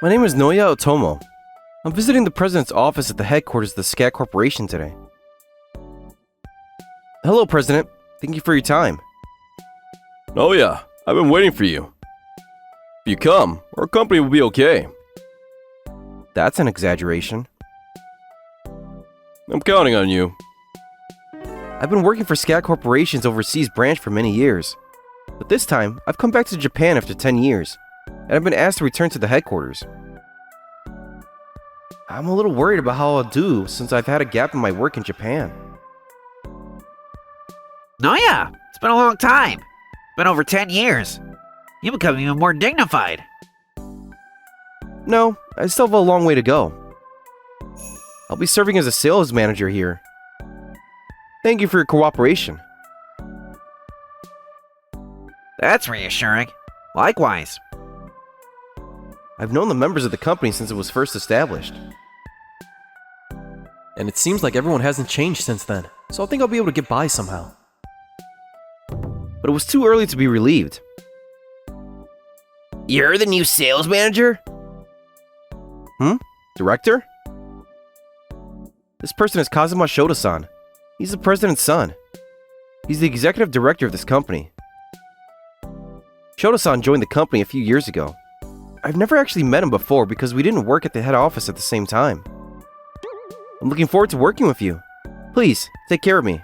My name is Noya Otomo. I'm visiting the president's office at the headquarters of the SCAT Corporation today. Hello, President. Thank you for your time. Noya, I've been waiting for you. If you come, our company will be okay. That's an exaggeration. I'm counting on you. I've been working for SCAT Corporation's overseas branch for many years. But this time, I've come back to Japan after 10 years, and I've been asked to return to the headquarters. I'm a little worried about how I'll do since I've had a gap in my work in Japan. Noya, it's been a long time. It's been over 10 years. You become even more dignified. No, I still have a long way to go. I'll be serving as a sales manager here. Thank you for your cooperation. That's reassuring. Likewise. I've known the members of the company since it was first established. And it seems like everyone hasn't changed since then, so I think I'll be able to get by somehow. But it was too early to be relieved. You're the new sales manager? Director? This person is Kazuma Shota-san. He's the president's son. He's the executive director of this company. Shota-san joined the company a few years ago. I've never actually met him before because we didn't work at the head office at the same time. I'm looking forward to working with you. Please, take care of me.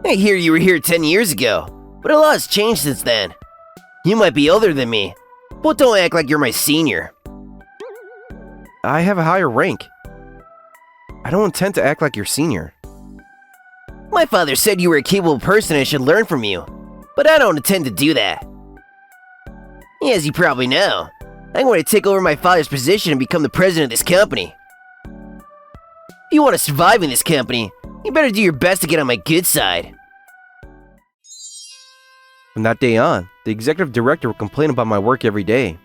I hear you were here 10 years ago, but a lot has changed since then. You might be older than me, but don't act like you're my senior. I have a higher rank. I don't intend to act like your senior. My father said you were a capable person and should learn from you, but I don't intend to do that. As you probably know, I'm going to take over my father's position and become the president of this company. If you want to survive in this company, you better do your best to get on my good side. From that day on, the executive director would complain about my work every day.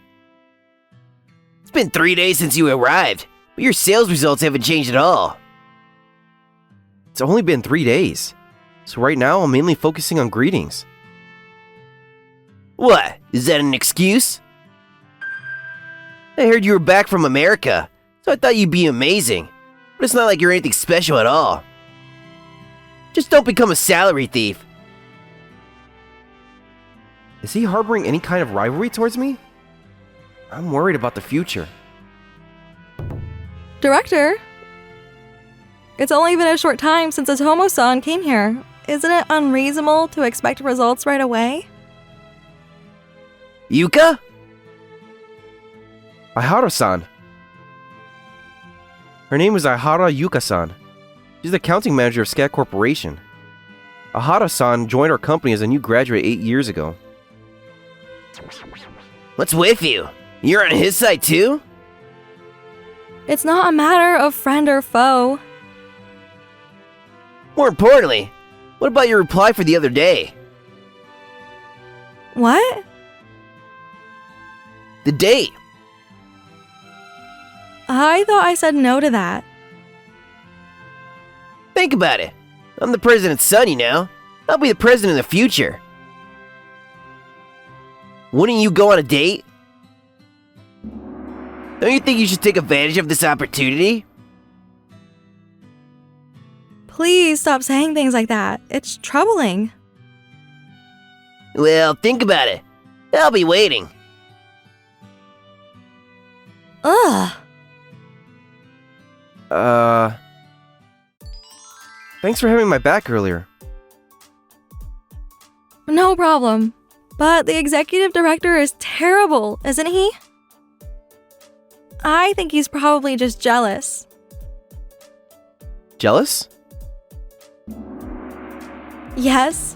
It's been 3 days since you arrived, but your sales results haven't changed at all. It's only been 3 days, so right now I'm mainly focusing on greetings. What? Is that an excuse? I heard you were back from America, so I thought you'd be amazing. But it's not like you're anything special at all. Just don't become a salary thief. Is he harboring any kind of rivalry towards me? I'm worried about the future. Director? It's only been a short time since Otomo-san came here. Isn't it unreasonable to expect results right away? Yuka? Ihara-san. Her name is Ihara Yuka-san. She's the accounting manager of SCAT Corporation. Ihara-san joined our company as a new graduate 8 years ago. What's with you? You're on his side too? It's not a matter of friend or foe. More importantly, what about your reply for the other day? What? The date. I thought I said no to that. Think about it. I'm the president's son, you know. I'll be the president in the future. Wouldn't you go on a date? Don't you think you should take advantage of this opportunity? Please stop saying things like that. It's troubling. Well, think about it. I'll be waiting. Ugh. Thanks for having my back earlier. No problem. But the executive director is terrible, isn't he? I think he's probably just jealous. Jealous? Yes.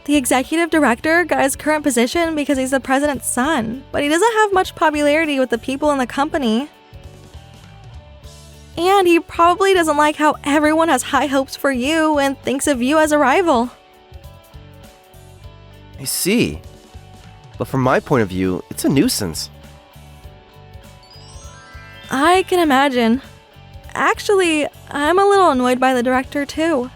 The executive director got his current position because he's the president's son, but he doesn't have much popularity with the people in the company. And he probably doesn't like how everyone has high hopes for you and thinks of you as a rival. I see. But from my point of view, it's a nuisance. I can imagine. Actually, I'm a little annoyed by the director too.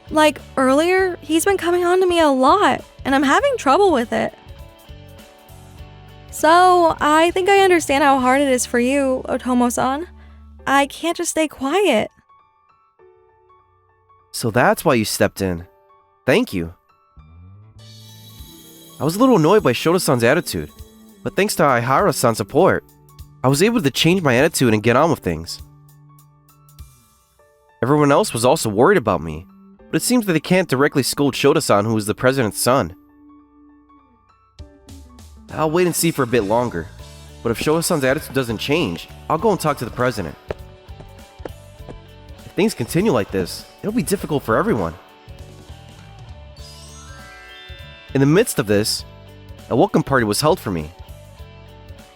Like earlier, he's been coming on to me a lot, and I'm having trouble with it. So, I think I understand how hard it is for you, Otomo-san. I can't just stay quiet. So that's why you stepped in. Thank you. I was a little annoyed by Shota-san's attitude, but thanks to Aihara-san's support, I was able to change my attitude and get on with things. Everyone else was also worried about me, but it seems that they can't directly scold Shota-san, who is the president's son. I'll wait and see for a bit longer, but if Shota-san's attitude doesn't change, I'll go and talk to the president. If things continue like this, it'll be difficult for everyone. In the midst of this, a welcome party was held for me.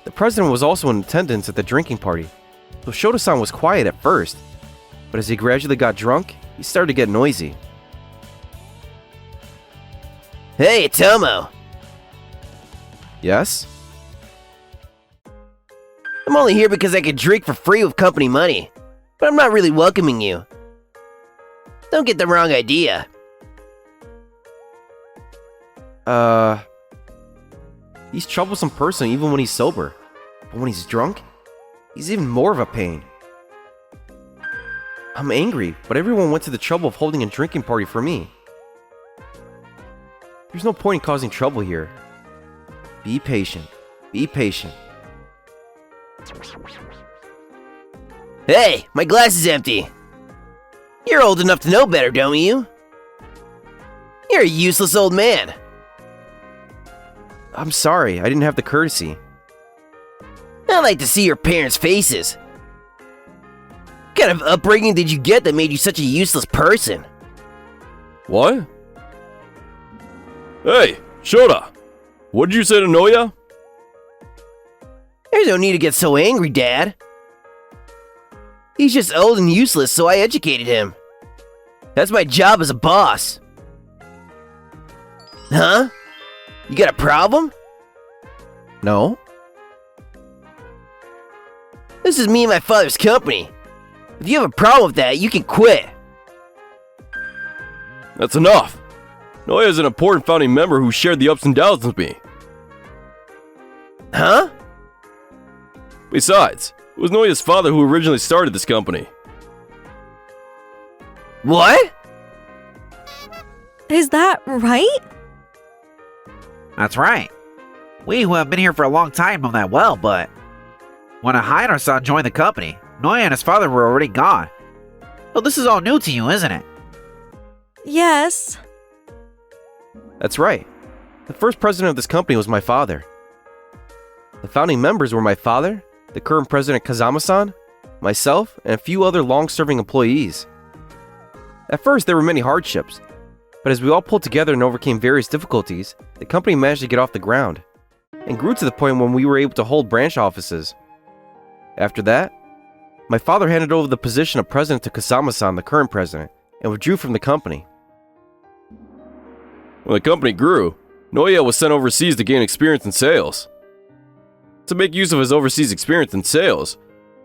The president was also in attendance at the drinking party, so Shota-san was quiet at first, but as he gradually got drunk, he started to get noisy. Hey, Tomo. Yes? I'm only here because I could drink for free with company money, but I'm not really welcoming you. Don't get the wrong idea. He's a troublesome person even when he's sober, but when he's drunk, he's even more of a pain. I'm angry, but everyone went to the trouble of holding a drinking party for me. There's no point in causing trouble here. Be patient. Be patient. Hey, my glass is empty. You're old enough to know better, don't you? You're a useless old man. I'm sorry, I didn't have the courtesy. I like to see your parents' faces. What kind of upbringing did you get that made you such a useless person? What? Hey, Shota! What did you say to Noya? There's no need to get so angry, Dad. He's just old and useless, so I educated him. That's my job as a boss. Huh? You got a problem? No? This is me and my father's company. If you have a problem with that, you can quit. That's enough. Noya is an important founding member who shared the ups and downs with me. Huh? Besides, it was Noya's father who originally started this company. What? Is that right? That's right. We who have been here for a long time know that well, but when Aihara-san joined the company, Noya and his father were already gone. Well, this is all new to you, isn't it? Yes. That's right. The first president of this company was my father. The founding members were my father, the current president Kazama-san, myself, and a few other long-serving employees. At first, there were many hardships, but as we all pulled together and overcame various difficulties, the company managed to get off the ground, and grew to the point when we were able to hold branch offices. After that, my father handed over the position of president to Kazama-san, the current president, and withdrew from the company. When the company grew, Noya was sent overseas to gain experience in sales. To make use of his overseas experience in sales,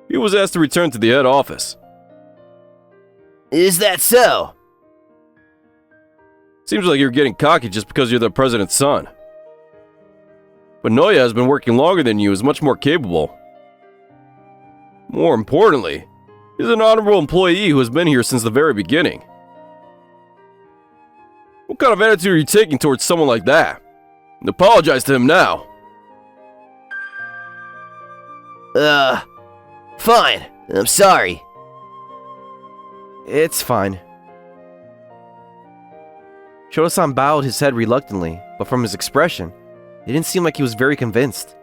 he was asked to return to the head office. Is that so? Seems like you're getting cocky just because you're the president's son. But Noya has been working longer than you, is much more capable. More importantly, he's an honorable employee who has been here since the very beginning. What kind of attitude are you taking towards someone like that? And apologize to him now. Fine. I'm sorry. It's fine. Shota-san bowed his head reluctantly, but from his expression, it didn't seem like he was very convinced.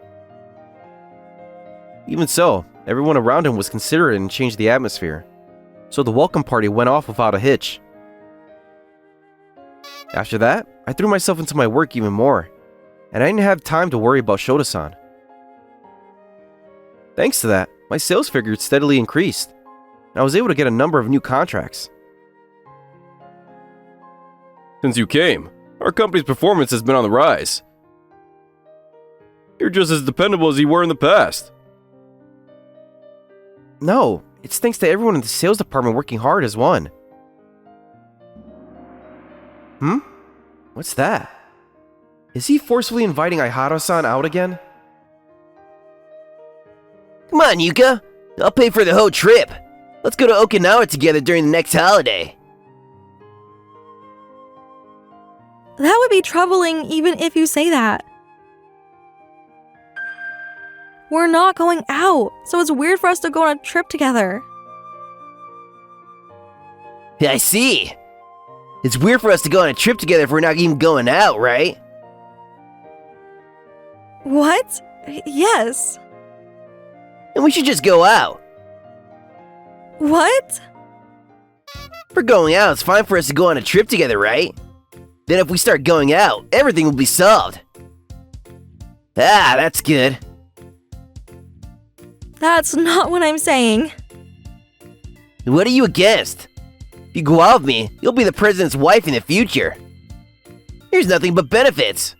Even so, everyone around him was considerate and changed the atmosphere, so the welcome party went off without a hitch. After that, I threw myself into my work even more, and I didn't have time to worry about Shota-san. Thanks to that, my sales figure steadily increased, and I was able to get a number of new contracts. Since you came, our company's performance has been on the rise. You're just as dependable as you were in the past. No, it's thanks to everyone in the sales department working hard as one. What's that? Is he forcefully inviting Aihara-san out again? Come on, Yuka. I'll pay for the whole trip. Let's go to Okinawa together during the next holiday. That would be troubling even if you say that. We're not going out, so it's weird for us to go on a trip together. I see. It's weird for us to go on a trip together if we're not even going out, right? What? Yes. And we should just go out. What? If we're going out, it's fine for us to go on a trip together, right? Then if we start going out, everything will be solved. Ah, that's good. That's not what I'm saying. What are you against? If you go out with me, you'll be the president's wife in the future. Here's nothing but benefits.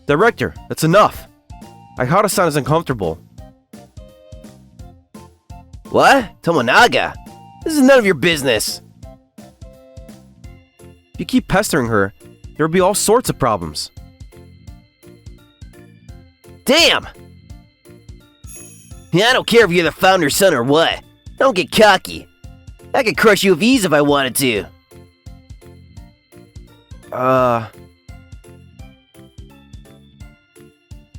Director, that's enough. Ihara-san is uncomfortable. What? Tomonaga? This is none of your business. If you keep pestering her, there will be all sorts of problems. Damn! I don't care if you're the founder's son or what. Don't get cocky. I could crush you with ease if I wanted to.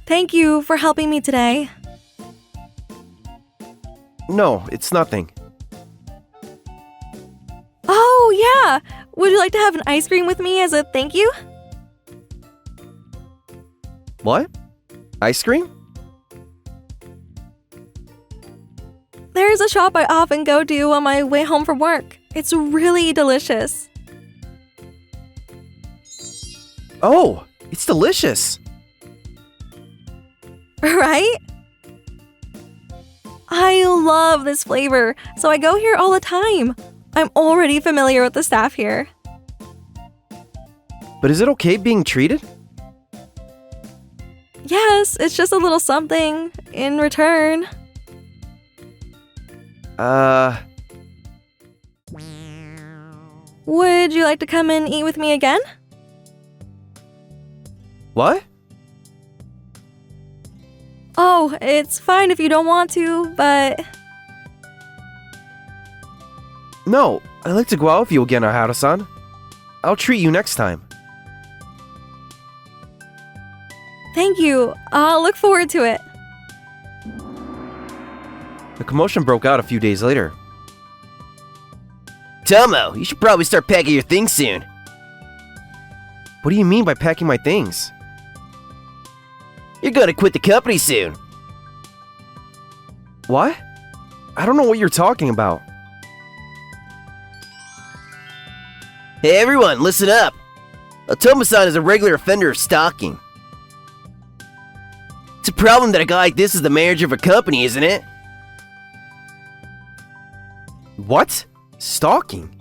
Thank you for helping me today. No, it's nothing. Oh, yeah! Would you like to have an ice cream with me as a thank you? What? Ice cream? There's a shop I often go to on my way home from work. It's really delicious. Oh, it's delicious. Right? I love this flavor, so I go here all the time. I'm already familiar with the staff here. But is it okay being treated? Yes, it's just a little something in return. Would you like to come and eat with me again? What? Oh, it's fine if you don't want to, but... No, I'd like to go out with you again, Ihara-san. I'll treat you next time. Thank you. I'll look forward to it. The commotion broke out a few days later. Tomo, you should probably start packing your things soon. What do you mean by packing my things? You're gonna quit the company soon. What? I don't know what you're talking about. Hey everyone, listen up. Otoma-san is a regular offender of stalking. It's a problem that a guy like this is the manager of a company, isn't it? What? Stalking?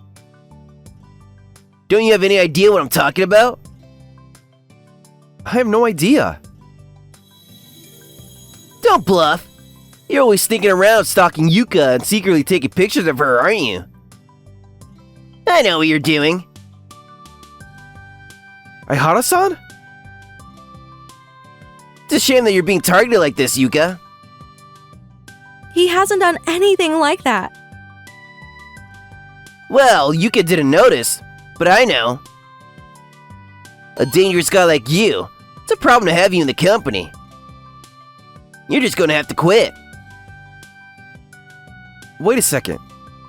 Don't you have any idea what I'm talking about? I have no idea. Don't bluff. You're always sneaking around stalking Yuka and secretly taking pictures of her, aren't you? I know what you're doing. Ihara-san? It's a shame that you're being targeted like this, Yuka. He hasn't done anything like that. Well, Yuka didn't notice, but I know. A dangerous guy like you, it's a problem to have you in the company. You're just gonna have to quit. Wait a second.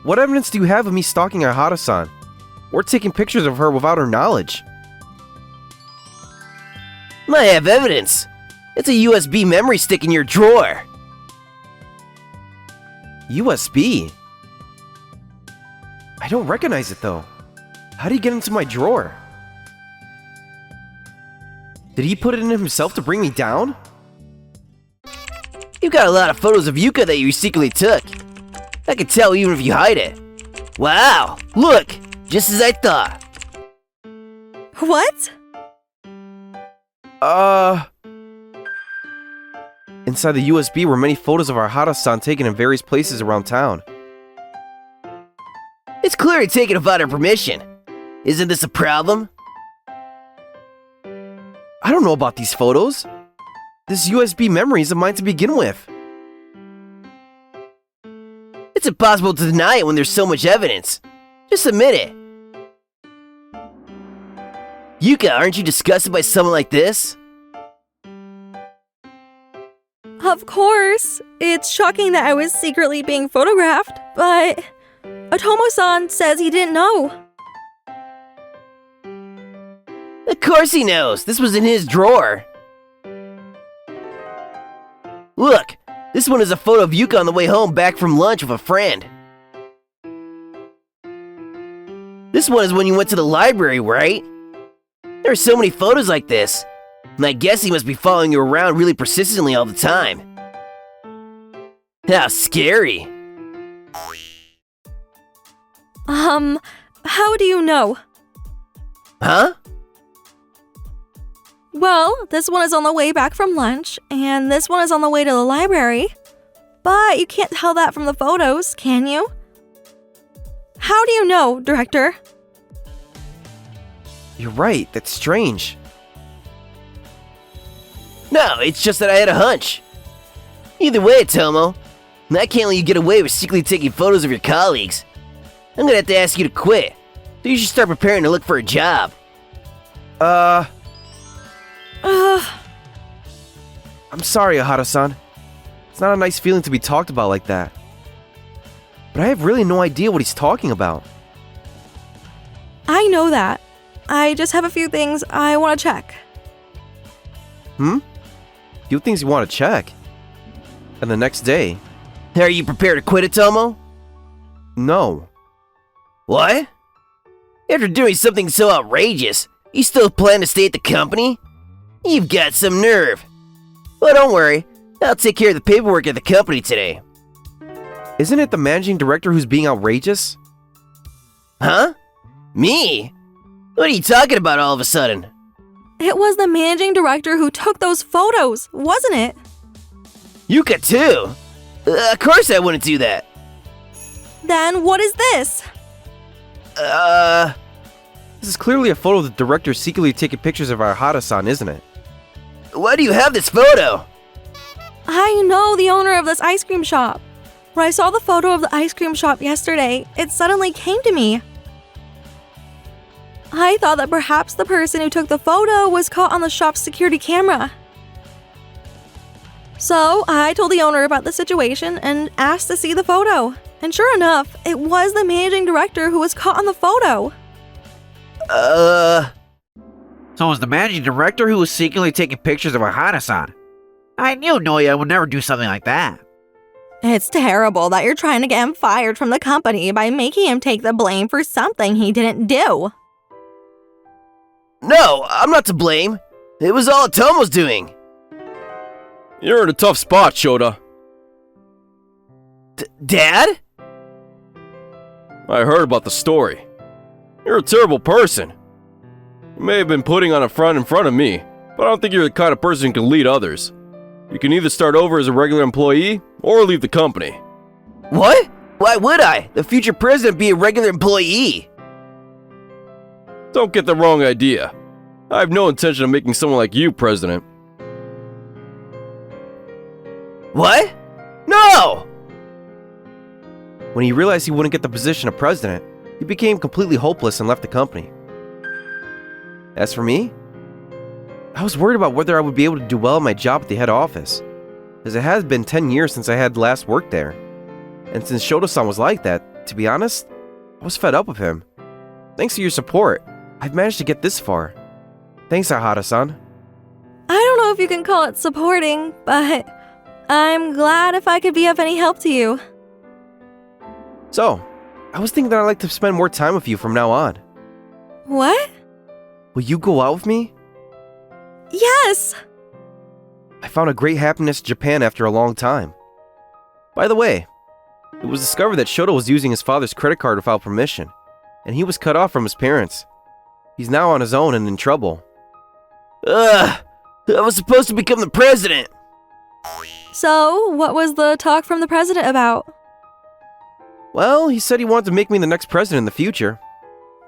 What evidence do you have of me stalking Ihara-san? Or taking pictures of her without her knowledge? I have evidence. It's a USB memory stick in your drawer. USB? I don't recognize it though. How did he get into my drawer? Did he put it in himself to bring me down? You've got a lot of photos of Yuka that you secretly took. I can tell even if you hide it. Wow, look, just as I thought. What? Inside the USB were many photos of our Ihara-san taken in various places around town. It's clearly taken without her permission. Isn't this a problem? I don't know about these photos. This USB memory is mine to begin with. It's impossible to deny it when there's so much evidence. Just admit it. Yuka, aren't you disgusted by someone like this? Of course, it's shocking that I was secretly being photographed, but Otomo-san says he didn't know. Of course he knows. This was in his drawer. Look, this one is a photo of Yuka on the way home back from lunch with a friend. This one is when you went to the library, right? There are so many photos like this, and I guess he must be following you around really persistently all the time. How scary. How do you know? Huh? Well, this one is on the way back from lunch, and this one is on the way to the library. But you can't tell that from the photos, can you? How do you know, Director? You're right, that's strange. No, it's just that I had a hunch. Either way, Tomo, I can't let you get away with secretly taking photos of your colleagues. I'm gonna have to ask you to quit, so you should start preparing to look for a job. I'm sorry, Ahara-san. It's not a nice feeling to be talked about like that. But I have really no idea what he's talking about. I know that. I just have a few things I want to check. Few things you want to check. And the next day... Are you prepared to quit it, Tomo? No. What? After doing something so outrageous, you still plan to stay at the company? You've got some nerve. Well, don't worry. I'll take care of the paperwork at the company today. Isn't it the managing director who's being outrageous? Huh? Me? What are you talking about all of a sudden? It was the managing director who took those photos, wasn't it? Yuka too? Of course I wouldn't do that. Then what is this? This is clearly a photo of the director secretly taking pictures of Ahara-san, isn't it? Why do you have this photo? I know the owner of this ice cream shop. When I saw the photo of the ice cream shop yesterday, it suddenly came to me. I thought that perhaps the person who took the photo was caught on the shop's security camera. So I told the owner about the situation and asked to see the photo. And sure enough, it was the managing director who was caught on the photo. So it was the managing director who was secretly taking pictures of Ahara-san. I knew Noya would never do something like that. It's terrible that you're trying to get him fired from the company by making him take the blame for something he didn't do. No, I'm not to blame. It was all Tomo's doing. You're in a tough spot, Shota. Dad? I heard about the story. You're a terrible person. You may have been putting on a front in front of me, but I don't think you're the kind of person who can lead others. You can either start over as a regular employee or leave the company. What? Why would I? The future president be a regular employee? Don't get the wrong idea. I have no intention of making someone like you president. What? No! When he realized he wouldn't get the position of president, he became completely hopeless and left the company. As for me, I was worried about whether I would be able to do well in my job at the head office, as it has been 10 years since I had last worked there. And since Shota-san was like that, to be honest, I was fed up with him. Thanks to your support, I've managed to get this far. Thanks, Ahara-san. I don't know if you can call it supporting, but I'm glad if I could be of any help to you. So, I was thinking that I'd like to spend more time with you from now on. What? Will you go out with me? Yes! I found a great happiness in Japan after a long time. By the way, it was discovered that Shota was using his father's credit card without permission, and he was cut off from his parents. He's now on his own and in trouble. I was supposed to become the president. So, what was the talk from the president about? Well, he said he wanted to make me the next president in the future.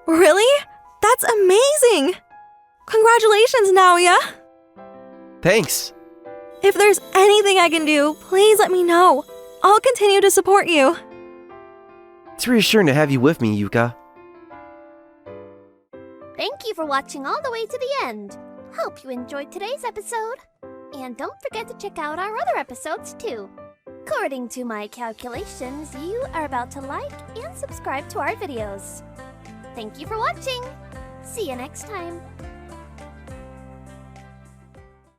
Really? That's amazing! Congratulations, Naoya! Thanks. If there's anything I can do, please let me know. I'll continue to support you. It's reassuring to have you with me, Yuka. Thank you for watching all the way to the end. Hope you enjoyed today's episode. And don't forget to check out our other episodes too. According to my calculations, you are about to like and subscribe to our videos. Thank you for watching. See you next time.